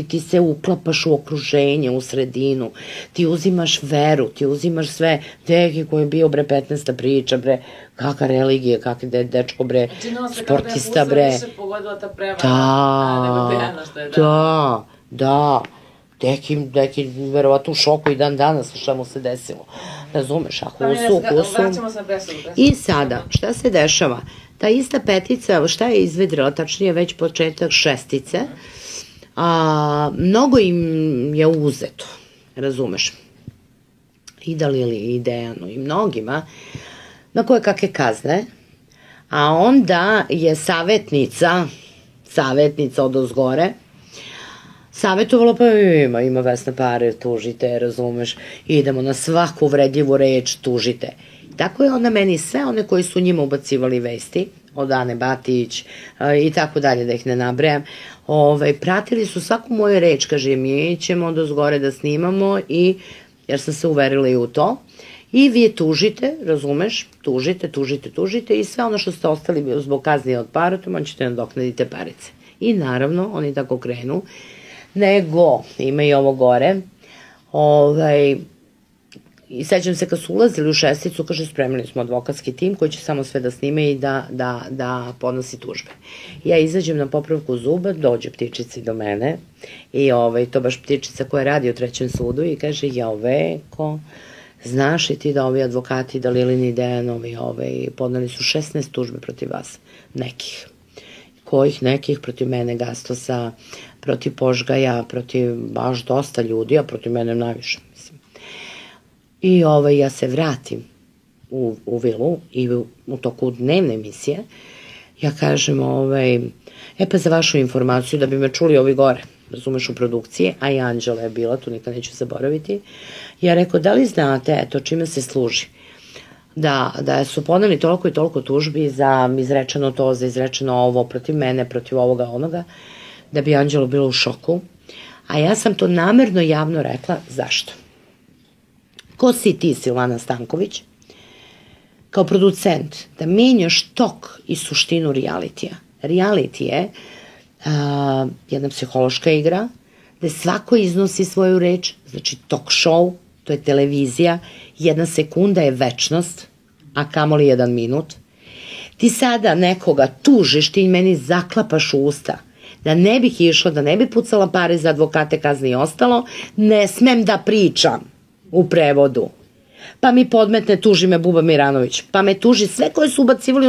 ti se uklapaš u okruženje, u sredinu. Ti uzimaš veru, ti uzimaš sve. Deki koji je bio, bre, 15. priča, bre, kakva religija, kakav dečko, bre, sportista, bre. Činilo se kao da je Huso više pogodila ta prevara nego Dejana što je dana. Da. Deki verovatno u šoku i dan danas šta mu se desilo. Razumeš, a Husu. Vraćamo se na presudu. I sada, šta se dešava? Ta ista petica, šta je izvedrila, tačnije već početak šestice, mnogo im je uzeto, razumeš, i Dalili, i Dejanu, i mnogima, na koje kakve kazne, a onda je savjetnica od ozgore, savjetovala, pa ima Vesna pare, tužite, razumeš, idemo na svaku uvredljivu reč, tužite. Tako je onda meni sve one koji su njima ubacivali vesti, od Ane Batić i tako dalje, da ih ne nabrajam, pratili su svaku moju reč, kaže, mi ćemo do zgore da snimamo, jer sam se uverila i u to, I vi je tužite, razumeš, tužite i sve ono što ste ostali zbog kazni od parotom, on ćete nadoknaditi parice. I naravno, oni tako krenu, nego, ima i ovo gore, i sećam se kad su ulazili u šesticu, kaže, spremili smo advokatski tim koji će samo sve da snime i da podnosi tužbe. Ja izađem na popravku zuba, dođe ptičici do mene i to baš ptičica koja radi u trećem sudu i kaže, Veko, znaš li ti da ovi advokati, da Lilini i Dejanovi, podneli su 16 tužbe protiv vas? Nekih. Kojih nekih? Protiv mene, Gastosa, protiv Požgaja, protiv baš dosta ljudi, a protiv mene najviše, mislim. I ja se vratim u vilu i u toku dnevne emisije, ja kažem, pa za vašu informaciju, da bi me čuli ovi gore, razumeš, u produkcije, a i Anđela je bila, tu nikad neću zaboraviti, ja rekao, da li znate, eto, čime se služi? Da su podneli toliko i toliko tužbi za izrečeno to, za izrečeno ovo, protiv mene, protiv ovoga, onoga, da bi Anđelo bilo u šoku, a ja sam to namerno javno rekla, zašto? Ko si ti, Silvana Stanković, kao producent, da menjaš tok i suštinu realitija? Reality je jedna psihološka igra, gde svako iznosi svoju reč, znači talk show, to je televizija, 1 sekunda je večnost, a kamoli 1 minut. Ti sada nekoga tužiš, ti meni zaklapaš usta, da ne bih išla, da ne bi pucala pare za advokate, kazne i ostalo, ne smem da pričam u prevodu. Pa mi podmetne, tuži me Buba Miranović, pa me tuži sve koje su ubacivali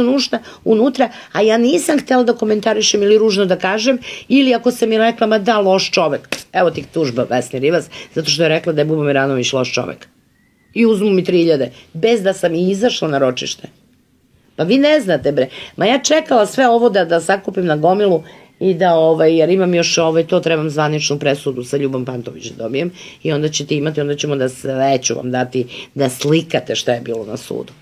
unutra, a ja nisam htela da komentarišem ili ružno da kažem, ili ako sam mi rekla, ma da, loš čovek. Evo ti tužba Vesni Rivas, zato što je rekla da je Buba Miranović loš čovek. I uzmu mi 3.000, bez da sam i izašla na ročište. Pa vi ne znate, bre. Ma ja čekala sve ovo da sakupim na gomilu i da, jer imam još to, trebam zvaničnu presudu sa Ljubom Pantović da dobijem i onda ćete imati, onda ćemo da sve ću vam dati, da slikate šta je bilo na sudu.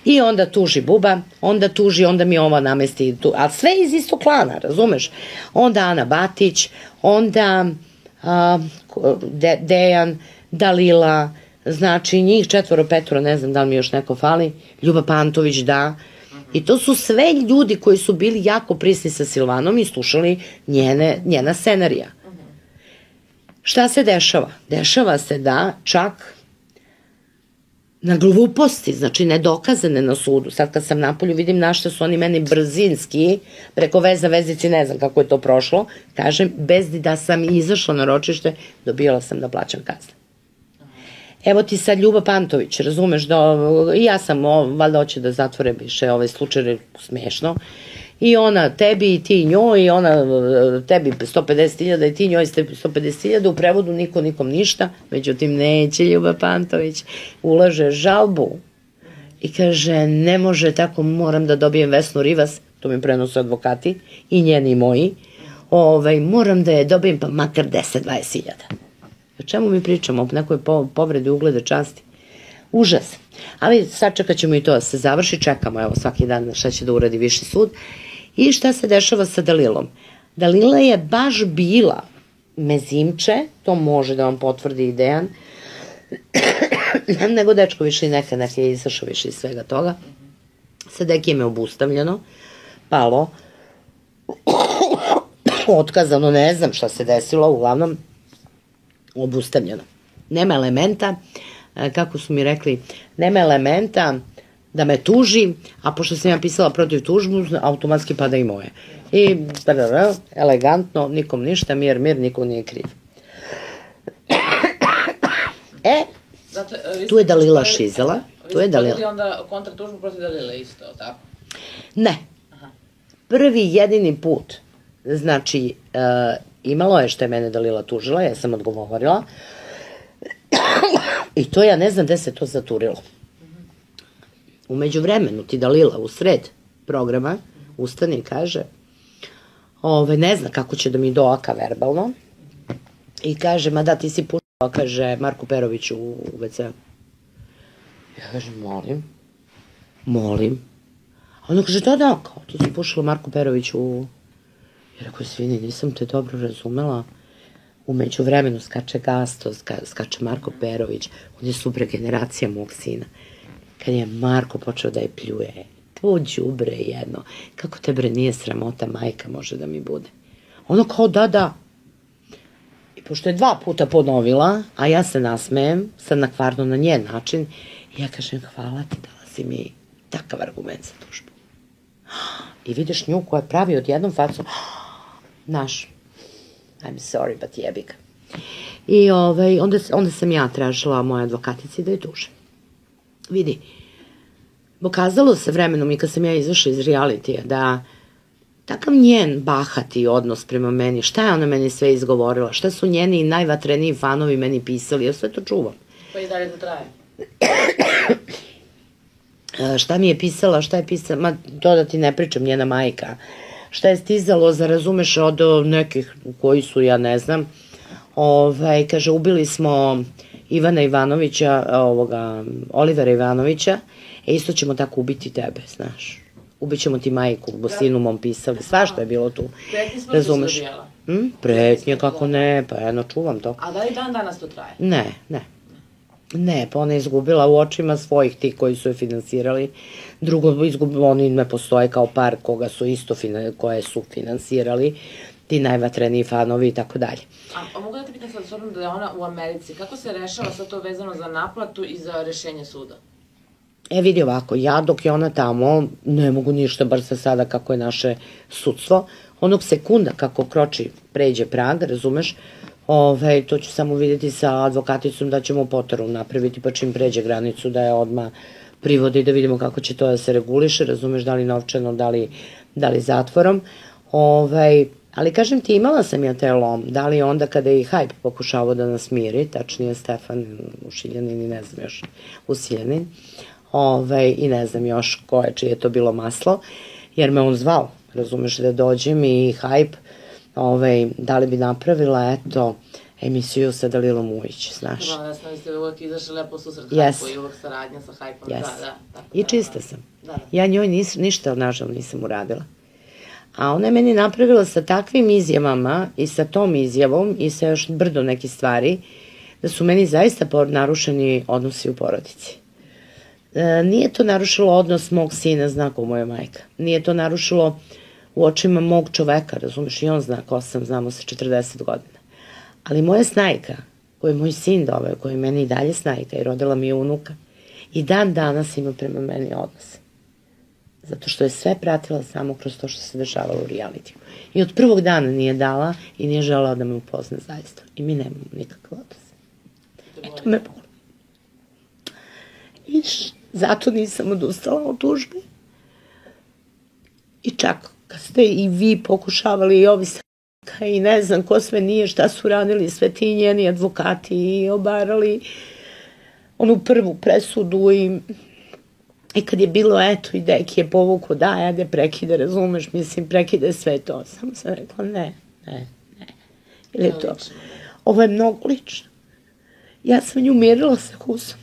I onda tuži Buba, onda tuži, onda mi ova namesti, a sve iz istog klana, razumeš? Onda Ana Batić, onda Dejan, Dalila, znači njih 4, 5, ne znam da li mi još neko fali, Ljuba Pantović, da. I to su sve ljudi koji su bili jako prisni sa Silvanom i slušali njena scenarija. Šta se dešava? Dešava se da čak na gluposti, znači nedokazane na sudu, sad kad sam napolju vidim na šta su oni meni brzinski, preko veza vezici, ne znam kako je to prošlo, kažem, bez da sam izašla na ročište, dobijala sam da plaćam kazne. Evo ti sad Ljuba Pantović, razumeš, i ja sam, valjda hoće da zatvore više ovaj slučaj, smešno, i ona tebi i ti njoj, i ona tebi 150.000 i ti njoj 150.000, u prevodu niko nikom ništa, međutim neće Ljuba Pantović, ulaže žalbu i kaže, ne može tako, moram da dobijem Vesnu Rivas, to mi prenose advokati, i njeni i moji, moram da je dobijem pa makar 10-20.000. O čemu mi pričamo? O nekoj povredi ugleda časti? Užas. Ali sačekat ćemo i to da se završi, čekamo evo svaki dan šta će da uradi Viši sud. I šta se dešava sa Dalilom? Dalila je baš bila mezimče, to može da vam potvrdi i Dejan, nego dečko više i nekad je izašao više iz svega toga. Sa Dekijem je obustavljeno, palo, otkazano, ne znam šta se desilo, uglavnom obustavljeno. Nema elementa, kako su mi rekli, nema elementa da me tuži, a pošto sam ja pisala protiv tužbu, automatski pada i moje. I elegantno, nikom ništa, mir, nikom nije kriv. Tu je Dalila šizela. Vi ste podeli onda kontratužbu protiv Dalile isto, tako? Ne. Prvi jedini put, znači, imalo je što je mene Dalila tužila, ja sam odgovorila, i to ja ne znam gde se to zaturilo. Umeđu vremenu ti Dalila u sred programa ustane i kaže, ne zna kako će da mi doaka verbalno, i kaže, ma da, ti si pušala, kaže, Marku Peroviću u WC. Ja kažem, molim. A ona kaže, da, kao, ti si pušala Marku Peroviću u... Ja rekao, svini, nisam te dobro razumela. Umeđu vremenu skače Gasto, skače Marko Perović, on je super generacija mog sina. Kad je Marko počeo da je pljuje, to đubre jedno, kako te bre nije sramota, majka može da mi bude. Ono kao da. I pošto je 2 puta ponovila, a ja se nasmejem, sad nakvarno na njen način, ja kažem hvala ti, dala si mi takav argument za tužbu. I vidiš nju koja pravi odjednom facu, naš, I'm sorry, but jebik. I onda sam ja tražila moje advokatici da je tuže. Vidi, pokazalo se vremenom i kad sam ja izašla iz realitija da takav njen bahati odnos prema meni, šta je ona meni sve izgovorila, šta su njeni najvatreniji fanovi meni pisali, ja sve to čuvam. Pa i dalje to traje. Šta mi je pisala, ma to da ti ne pričam, njena majka, šta je stizalo, razumeš, od nekih koji su, ja ne znam, kaže, ubili smo Ivana Ivanovića, Olivera Ivanovića, isto ćemo tako ubiti tebe, znaš. Ubićemo ti majku, bo sinu mom pisali, svašta je bilo tu, razumeš. Pretnje, kako ne, pa jedno čuvam to. A da li dan danas to traje? Ne, pa ona je izgubila u očima svojih tih koji su je finansirali. Drugo, oni ne postoje kao par koje su finansirali, ti najvatreniji fanovi i tako dalje. A mogu da te pitam sad, s obzirom da je ona u Americi, kako se rešava sad to vezano za naplatu i za rešenje suda? Vidi ovako, ja dok je ona tamo, ne mogu ništa, bar sa sada kako je naše sudstvo, onog sekunda kako pređe prag, razumeš, to ću samo vidjeti sa advokaticom da ćemo poteru napraviti, pa čim pređe granicu da je odmah privode i da vidimo kako će to da se reguliše, razumeš, da li novčano, da li zatvorom. Ali kažem ti, imala sam ja taj lom, da li onda kada je i Hype pokušavao da nas miri, tačnije Stefan Ušiljanin i ne znam još Usiljanin, i ne znam još čije je to bilo maslo, jer me on zvao, razumeš, da dođem i Hype, da li bi napravila, emisiju sa Dalilom Ujić, znaš. Da ste uvijek izašli lepo susret Hype-u i uvijek saradnja sa Hype-om. I čista sam. Ja njoj ništa, nažalost, nisam uradila. A ona je meni napravila sa takvim izjavama i sa tom izjavom i sa još brdo nekih stvari, da su meni zaista narušeni odnosi u porodici. Nije to narušilo odnos mog sina, zna ko moja majka. Nije to narušilo u očima mog čoveka, razumeš, i on zna ko sam, znamo se 40 godina. Ali moja snajka, koju je moj sin doveo, koja je meni i dalje snajka i rodila mi je unuka, i dan danas ima prema meni odnos. Zato što je sve pratila samo kroz to što se dešavalo u realitiju. I od prvog dana nije dala i nije želala da me upozna zaista. I mi nemamo nikakve odnose. Eto me boli. I zato nisam odustala od tužbe. I čak kad ste i vi pokušavali i ovi Saka i ne znam ko sve nije, šta su radili sve ti njeni advokati i obarali onu prvu presudu i kad je bilo, i deki je povukao, ajde prekide, razumeš, mislim, prekide sve to. Samo sam rekla, ne. Ili je to? Ovo je mnogo lično. Ja sam nju mirila sa Husom.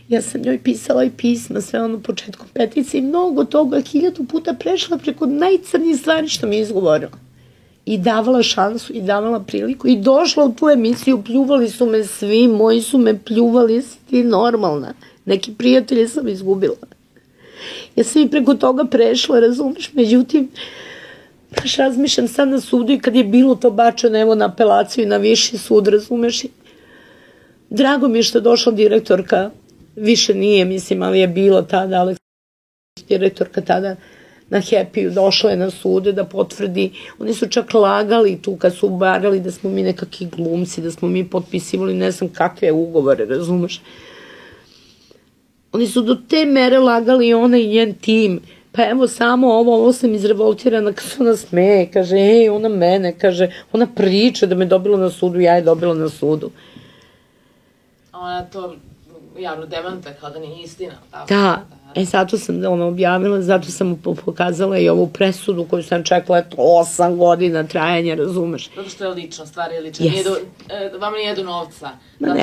Ja sam njoj pisala i pisma, sve ono početkom petice i mnogo toga, 1000 puta prešla preko najcrnijih stvari što mi je izgovorila. I davala šansu, i davala priliku, i došla u tu emisiju, pljuvali su me svi, moji su me pljuvali, si ti normalna. Neki prijatelje sam izgubila. Ja sam i preko toga prešla, razumeš, međutim, baš razmišljam sad na sudu i kad je bilo to bačeno, evo, na apelaciju i na viši sud, razumeš, drago mi je što je došla direktorka, više nije, mislim, ali je bilo tada, direktorka tada na Happy-u, došla je na sude da potvrdi, oni su čak lagali tu kad su ubarali da smo mi nekakvi glumci, da smo mi potpisivali ne znam kakve ugovore, razumeš. Oni su do te mere lagali i ona i njen tim, pa evo samo ovo sam izrevoltirana, kad se ona smeje, kaže, ona mene, kaže, ona priča da me dobila na sudu, ja je dobila na sudu. Ona to javno demantuje kao da nije istina. Da, zato sam objavila, zato sam pokazala i ovu presudu koju sam čekala 8 godina trajanja, razumeš. Zato što je lično, stvar je lična. Vama nije do novca. Ma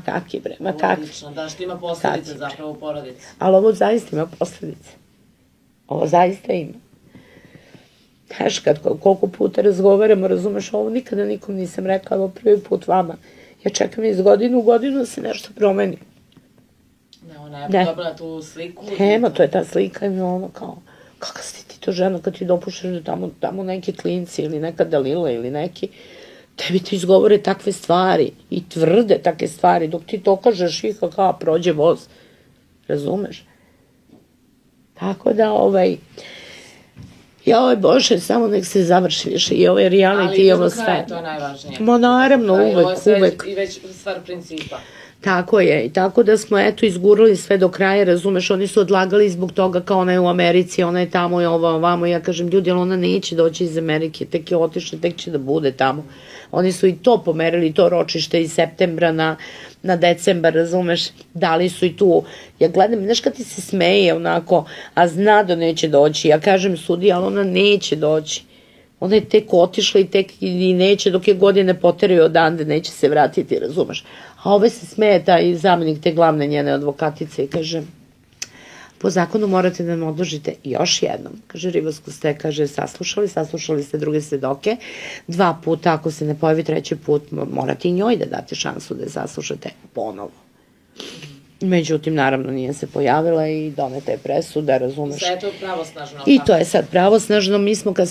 kaki bre, ma kaki. Lično, da, što ima posledice zapravo u porodici. Ali ovo zaista ima posledice. Ovo zaista ima. Znaš, koliko puta razgovaramo, razumeš, ovo nikada nikom nisam rekla, ovo prvi put vama. Ja čekam iz godinu u godinu da se nešto promeni. Ne, ona je dobila tu sliku. Nema, to je ta slika i ono kao, kakav si ti to žena kad ti dopuštaš da tamo neki klinci ili neka Dalila ili neki, tebi ti izgovore takve stvari i tvrde takve stvari, dok ti to kažeš i kao prođe voz. Razumeš? Tako da, joj Bože, samo nek se završi više i ovaj reality i ovo sve. Ali do kraja to je najvažnije. Ma naravno, uvek. I već stvar principa. Tako je, i tako da smo eto izgurali sve do kraja, razumeš, oni su odlagali zbog toga kao ona je u Americi, ona je tamo i ovamo, ja kažem ljudi, ali ona neće doći iz Amerike, tek je otišla, tek će da bude tamo. Oni su i to pomerili, to ročište iz septembra na decembar, razumeš, dali su i tu, ja gledam, znaš kad ti se smeje onako, a zna da neće doći, ja kažem sudi, ali ona neće doći. Ona je tek otišla i neće, dok je godine poteraju odande, neće se vratiti, razumeš. A ovaj se smeje, taj zamjenik te glavne njene advokatice i kaže, po zakonu morate da nam odložite još jednom. Kaže, Rivasku ste, kaže, saslušali ste druge svedoke, 2 puta, ako se ne pojavi 3. put, morate i njoj da date šansu da je saslušate ponovo. Međutim, naravno, nije se pojavila i doneta je presuda, razumeš. Sve je to pravosnažno. I to je sad pravosnažno. Mi smo, kad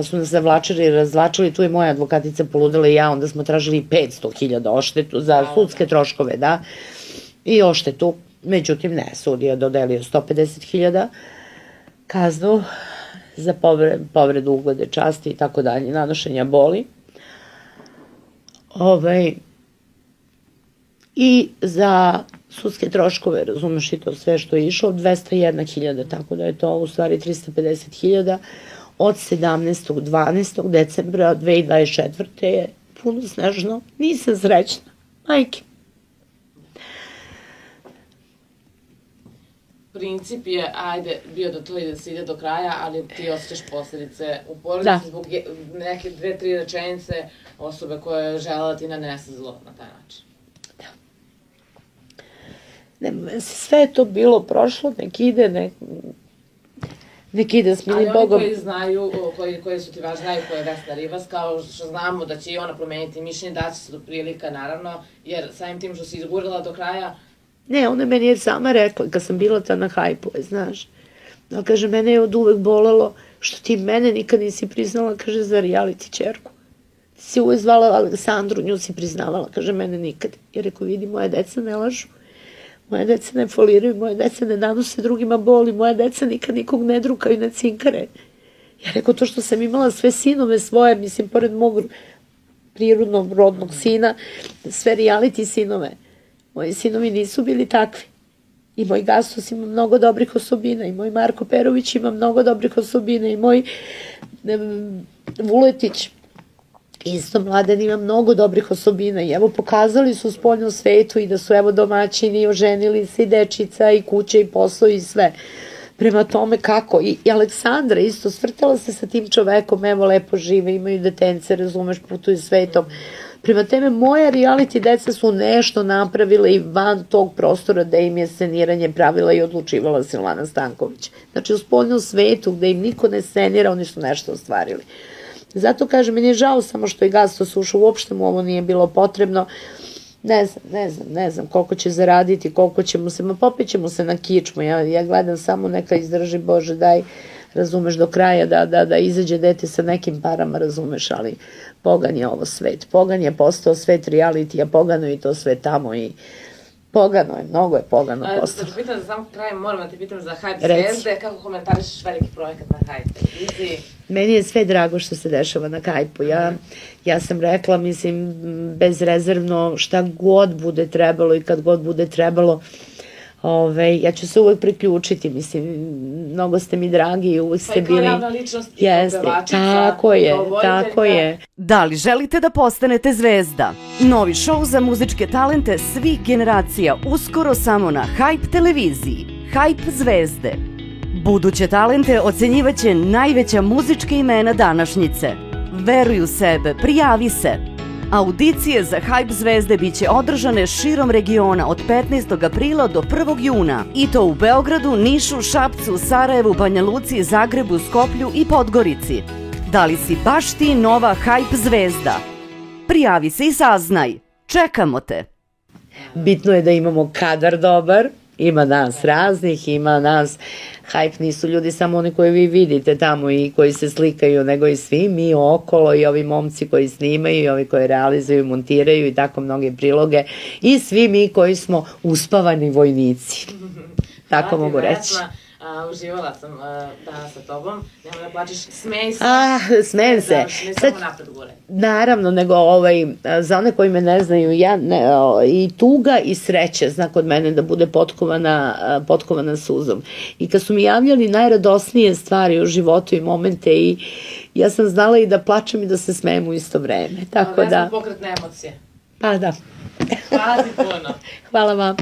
su nas zavlačili i razvlačili, tu je moja advokatica poludela i ja, onda smo tražili 500.000 oštetu za sudske troškove, da, i oštetu. Međutim, ne, sud je dodelio 150.000 kaznu za povredu uglede časti i tako dalje, nanošenja boli. I za sudske troškove, razumeš i to sve što je išlo, 201.000, tako da je to u stvari 350.000 od 12. decembra 2024. je puno snažno, nisam srećna, majke. Princip je, ajde, bio da to da se ide do kraja, ali ti osjećaš posledice u porodici zbog neke 2-3 rečenice osobe koja je želela da ti nanese zlo na taj način. Sve je to bilo prošlo, nek ide s milim Bogom. Ali oni koji znaju, koji su ti važni, znaju ko je Vesna Rivas, kao što znamo da će i ona promeniti mišljenje, da će se do prilika, naravno, jer samim tim što si izgurila do kraja. Ne, ona meni je sama rekla, kad sam bila ta na hajpu, znaš. Ali kaže, mene je od uvek bolelo što ti mene nikad nisi priznala, kaže, za reality čerku. Ti si uvek zvala Aleksandru, nju si priznavala, kaže, mene nikad. I rekao, vidi, moja deca ne lažu. Moje deca ne foliraju, moje deca ne nanose drugima boli, moja deca nikad nikog ne drukaju, ne cinkare. Ja rekao, to što sam imala sve sinove svoje, mislim, pored mog prirodnog rodnog sina, sve reality sinove. Moji sinovi nisu bili takvi. I moj Gastos ima mnogo dobrih osobina, i moj Marko Perović ima mnogo dobrih osobina, i moj Vuletić, isto Mladen ima mnogo dobrih osobina i evo pokazali su u spoljnom svetu i da su evo domaćini i oženili se i dečica i kuće i posao i sve. Prema tome kako, i Aleksandra isto svrtala se sa tim čovekom, evo lepo žive, imaju detence, razumeš, putuju svetom. Prema teme, moja reality deca su nešto napravile i van tog prostora da im je sceniranje pravila i odlučivala Silvana Stanković. Znači u spoljnom svetu gde im niko ne scenira, oni su nešto ostvarili. Zato kažem, meni je žao samo što je Gastos ušao, uopšte mu ovo nije bilo potrebno. Ne znam koliko će zaraditi, koliko ćemo se, popet ćemo se na kičmu, ja gledam samo neka izdrži, Bože daj, razumeš, do kraja da izađe dete sa nekim parama, razumeš, ali pogan je ovo svet, pogan je postao svet reality, a pogano je to sve tamo i pogano je, mnogo je pogano postao. Da te pitam za sam kraj, moram da te pitam za Hype zvezde, kako komentarišeš veliki projekat na Hype televiziji? Meni je sve drago što se dešava na Hype-u. Ja sam rekla, mislim, bezrezervno šta god bude trebalo i kad god bude trebalo, ja ću se uvek priključiti, mislim, mnogo ste mi dragi i uvek ste bili... Pa i kao javna ličnost i pevačica. Tako je. Da li želite da postanete zvezda? Novi šou za muzičke talente svih generacija uskoro samo na Hype televiziji. Hype zvezde. Buduće talente ocenjivaće najveća muzička imena današnjice. Veruj u sebe, prijavi se. Audicije za Hype zvezde biće održane širom regiona od 15. aprila do 1. juna. I to u Beogradu, Nišu, Šapcu, Sarajevu, Banja Luci, Zagrebu, Skoplju i Podgorici. Da li si baš ti nova Hype zvezda? Prijavi se i saznaj. Čekamo te. Bitno je da imamo kadar dobar, ima nas raznih, ima nas, Hype nisu ljudi samo oni koje vi vidite tamo i koji se slikaju, nego i svi mi okolo i ovi momci koji snimaju i ovi koji realizuju, montiraju i tako mnoge priloge i svi mi koji smo uspavani vojnici. Tako mogu reći. Uživala sam danas sa tobom, nemoj da plačeš, smej se. Smejem se. Ne samo napred gure. Naravno, nego za one koji me ne znaju, i tuga i sreća zna kod mene da bude potkovana suzom. I kad su mi javljali najradosnije stvari u životu i momente, i ja sam znala i da plačem i da se smejem u isto vreme. Tako da... Vezno pokretne emocije. Pa da. Hvala ti puno. Hvala vam.